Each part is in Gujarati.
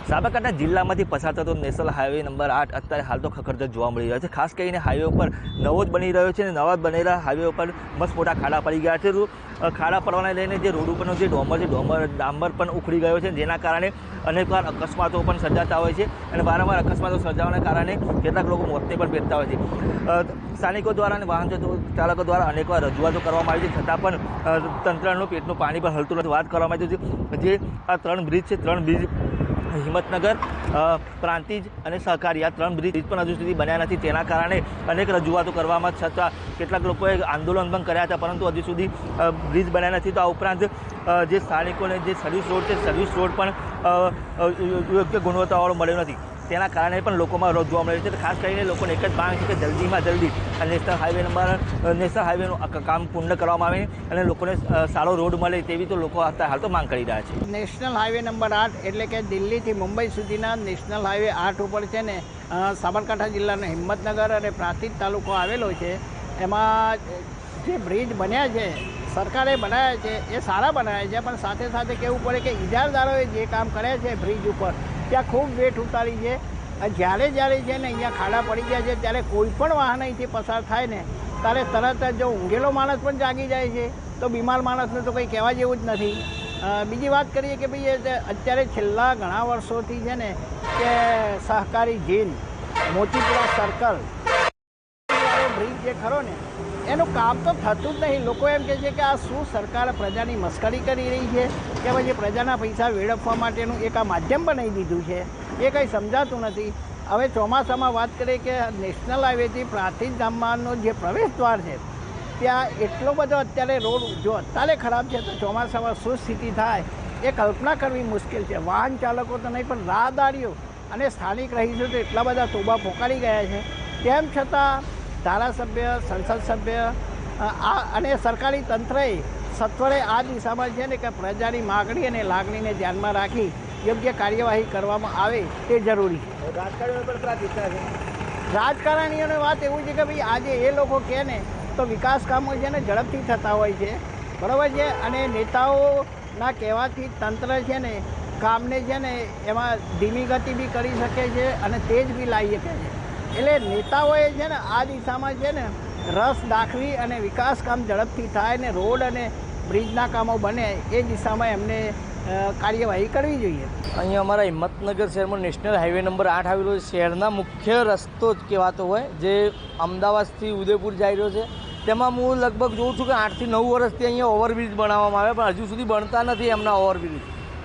સાબરકાંઠા જિલ્લામાંથી પસાર થતો નેશનલ હાઈવે નંબર 8 અત્યારે હાલ તો ખખડધજ જોવા મળી રહ્યો છે। ખાસ કરીને હાઈવે ઉપર નવો જ બની રહ્યો છે અને નવા બનેલા હાઈવે ઉપર મસ્ત મોટા ખાડા પડી ગયા છે। ખાડા પડવાને લઈને જે રોડ ઉપરનો જે ડામર પણ ઉખડી ગયો છે, જેના કારણે અનેકવાર અકસ્માતો પણ સર્જાતા હોય છે અને વારંવાર અકસ્માતો સર્જાવાના કારણે કેટલાક લોકો મોતને પણ ભેટતા હોય છે। સ્થાનિકો દ્વારા અને વાહન ચાલકો દ્વારા અનેકવાર રજૂઆતો કરવામાં આવી છે, છતાં પણ તંત્રનું પેટનું પાણી પણ હલતું નથી। વાત કરવામાં આવી છે જે આ 3 બ્રિજ છે, 3 બ્રિજ હિંમતનગર, પ્રાંતિજ અને સહકારી, આ 3 બ્રિજ પણ હજુ સુધી બન્યા નથી। તેના કારણે અનેક રજૂઆતો કરવામાં છતાં કેટલાક લોકોએ આંદોલન પણ કર્યા હતા, પરંતુ હજુ સુધી બ્રિજ બન્યા નથી। તો આ ઉપરાંત જે સ્થાનિકોને જે સર્વિસ રોડ છે, સર્વિસ રોડ પણ યોગ્ય ગુણવત્તાવાળો મળ્યો નથી, તેના કારણે પણ લોકોમાં રોજ જોવા મળે છે। ખાસ કરીને લોકોને એક જ માંગ છે કે જલ્દીમાં જલ્દી આ નેશનલ હાઈવેનું કામ પૂર્ણ કરવામાં આવે અને લોકોને સારો રોડ મળે, તેવી તો લોકો હાલ તો માંગ કરી રહ્યા છે। નેશનલ હાઈવે નંબર 8 એટલે કે દિલ્હીથી મુંબઈ સુધીના નેશનલ હાઈવે 8 ઉપર છે ને સાબરકાંઠા જિલ્લાનો હિંમતનગર અને પ્રાંતિજ તાલુકો આવેલો છે। એમાં જે બ્રિજ બન્યા છે, સરકારે બનાવ્યા છે, એ સારા બનાવ્યા છે, પણ સાથે સાથે કહેવું પડે કે ઇજારદારોએ જે કામ કર્યા છે બ્રિજ ઉપર, ત્યાં ખૂબ વેઠ ઉતારી છે। જ્યારે છે ને અહીંયા ખાડા પડી ગયા છે, ત્યારે કોઈ પણ વાહન અહીંથી પસાર થાય ને ત્યારે તરત જ જો ઊંઘેલો માણસ પણ જાગી જાય છે, તો બીમાર માણસને તો કંઈ કહેવા જેવું જ નથી। બીજી વાત કરીએ કે ભાઈ અત્યારે છેલ્લા ઘણા વર્ષોથી છે ને કે સહકારી જીન, મોતીપુરા સર્કલ બ્રિજ જે ખરો ને એનું કામ તો થતું જ નહીં। લોકો એમ કહે છે કે આ શું સરકાર પ્રજાની મસ્કરી કરી રહી છે કે પછી પ્રજાના પૈસા વેડફવા માટેનું એક આ માધ્યમ બનાવી દીધું છે, એ કંઈ સમજાતું નથી। હવે ચોમાસામાં વાત કરીએ કે નેશનલ હાઈવેથી પ્રાંતિજ ગામમાંનો જે પ્રવેશ દ્વાર છે, ત્યાં એટલો બધો અત્યારે રોડ જો અત્યારે ખરાબ છે, તો ચોમાસામાં શું સ્થિતિ થાય એ કલ્પના કરવી મુશ્કેલ છે। વાહન ચાલકો તો નહીં, પણ રાહદારીઓ અને સ્થાનિક રહીશો તો એટલા બધા તોબા પોકારી ગયા છે। તેમ છતાં ધારાસભ્ય, સંસદ સભ્ય અને સરકારી તંત્રએ સત્વરે આ દિશામાં છે ને કે પ્રજાની માગણી અને લાગણીને ધ્યાનમાં રાખી યોગ્ય કાર્યવાહી કરવામાં આવે તે જરૂરી છે। રાજકારણીઓ પર પ્રાથમિકતા છે। રાજકારણીઓની વાત એવું છે કે ભાઈ આજે એ લોકો કહે ને તો વિકાસ કામો છે ને ઝડપથી થતા હોય છે, બરાબર છે, અને નેતાઓના કહેવાથી તંત્ર છે ને કામને છે ને એમાં ધીમી ગતિ બી કરી શકે છે અને તેજ બી લાવી શકે છે। એટલે નેતાઓએ છે ને આ દિશામાં છે ને રસ દાખવી અને વિકાસ કામ ઝડપથી થાય ને રોડ અને બ્રિજના કામો બને એ દિશામાં એમને કાર્યવાહી કરવી જોઈએ। અહીંયા અમારા હિંમતનગર શહેરમાં નેશનલ હાઈવે નંબર 8 આવેલો છે। શહેરના મુખ્ય રસ્તો જ કહેવાતો હોય, જે અમદાવાદથી ઉદયપુર જઈ રહ્યો છે, તેમાં હું લગભગ જોઉં છું કે 8 થી 9 વર્ષથી અહીંયા ઓવરબ્રિજ બનાવવામાં આવે, પણ હજુ સુધી બનતા નથી એમના ઓવરબ્રિજ।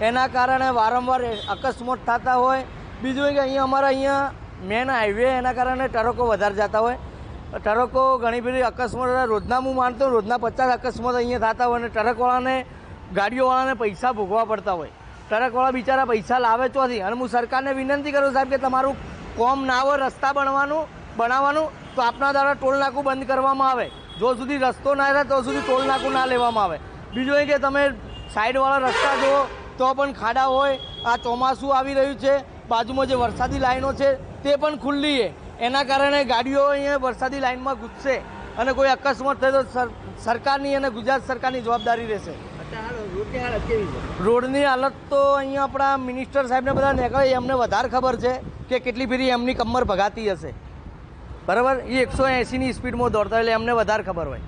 એના કારણે વારંવાર અકસ્માત થતા હોય। બીજું કે અહીંયા મેન હાઈવે એના કારણે ટ્રકો વધારે જતા હોય, ટ્રકો ઘણી બધી અકસ્માત રોજના હું માનતો રોજના 50 અકસ્માત અહીંયા થતા હોય અને ટ્રકવાળાને ગાડીઓવાળાને પૈસા ભોગવા પડતા હોય। ટ્રકવાળા બિચારા પૈસા લાવે ચોથી। અને હું સરકારને વિનંતી કરું સાહેબ કે તમારું કોમ ના હોય રસ્તા બનાવવાનું તો આપના દ્વારા ટોલ નાકું બંધ કરવામાં આવે। જો સુધી રસ્તો ના રહે તો સુધી ટોલ નાકું ના લેવામાં આવે। બીજું એ કે તમે સાઈડવાળા રસ્તા જુઓ તો પણ ખાડા હોય। આ ચોમાસું આવી રહ્યું છે, બાજુમાં જે વરસાદી લાઈનો છે તે પણ ખુલ્લી છે, એના કારણે ગાડીઓ અહીંયા વરસાદી લાઈનમાં ઘૂસશે અને કોઈ અકસ્માત થાય તો સરકારની અને ગુજરાત સરકારની જવાબદારી રહેશે। રોડની હાલત તો અહીંયા આપણા મિનિસ્ટર સાહેબને બધા નીકળે, એમને વધારે ખબર છે કે કેટલી ફેરી એમની કમર ભગાતી હશે, બરાબર। એ 180ની સ્પીડમાં દોડતા એટલે એમને વધારે ખબર હોય।